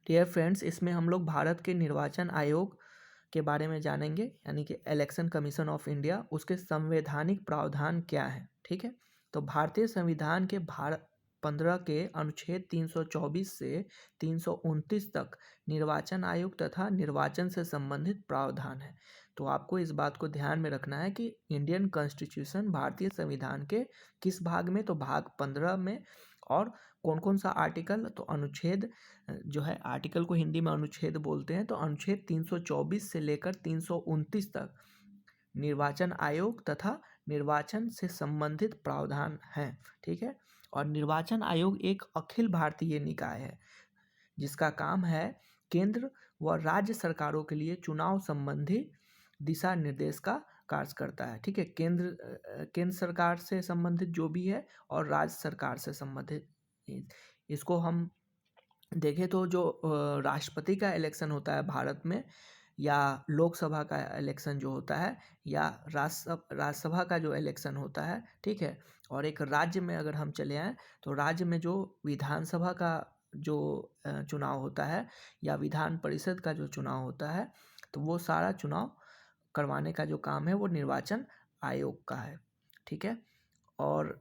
Dear friends, इसमें हम लोग भारत के निर्वाचन आयोग के बारे में जानेंगे, यानी कि इलेक्शन कमीशन ऑफ इंडिया, उसके संवैधानिक प्रावधान क्या है। ठीक है, तो भारतीय संविधान के 15 के अनुच्छेद 324 से 329 तक निर्वाचन आयोग तथा निर्वाचन से संबंधित प्रावधान है। तो आपको इस बात को ध्यान में रखना है कि इंडियन कॉन्स्टिट्यूशन भारतीय संविधान के किस भाग में, तो भाग 15 में, और कौन कौन सा आर्टिकल, तो अनुच्छेद जो है, आर्टिकल को हिंदी में अनुच्छेद बोलते हैं, तो अनुच्छेद 324 से लेकर 329 तक निर्वाचन आयोग तथा निर्वाचन से संबंधित प्रावधान हैं। ठीक है, और निर्वाचन आयोग एक अखिल भारतीय निकाय है जिसका काम है केंद्र व राज्य सरकारों के लिए चुनाव संबंधी दिशा निर्देश का कार्य करता है। ठीक है, केंद्र सरकार से संबंधित जो भी है और राज्य सरकार से संबंधित। इसको हम देखें तो जो राष्ट्रपति का इलेक्शन होता है भारत में, या लोकसभा का इलेक्शन जो होता है, या राज्यसभा का जो इलेक्शन होता है, ठीक है, और एक राज्य में अगर हम चले आएँ तो राज्य में जो विधानसभा का जो चुनाव होता है, या विधान परिषद का जो चुनाव होता है, तो वो सारा चुनाव करवाने का जो काम है वो निर्वाचन आयोग का है। ठीक है, और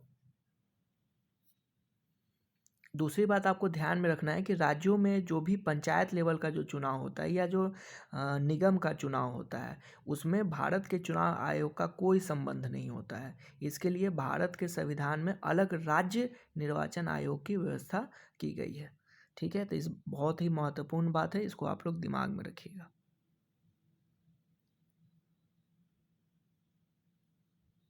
दूसरी बात आपको ध्यान में रखना है कि राज्यों में जो भी पंचायत लेवल का जो चुनाव होता है, या जो निगम का चुनाव होता है, उसमें भारत के चुनाव आयोग का कोई संबंध नहीं होता है। इसके लिए भारत के संविधान में अलग राज्य निर्वाचन आयोग की व्यवस्था की गई है। ठीक है, तो इस बहुत ही महत्वपूर्ण बात है, इसको आप लोग दिमाग में रखिएगा।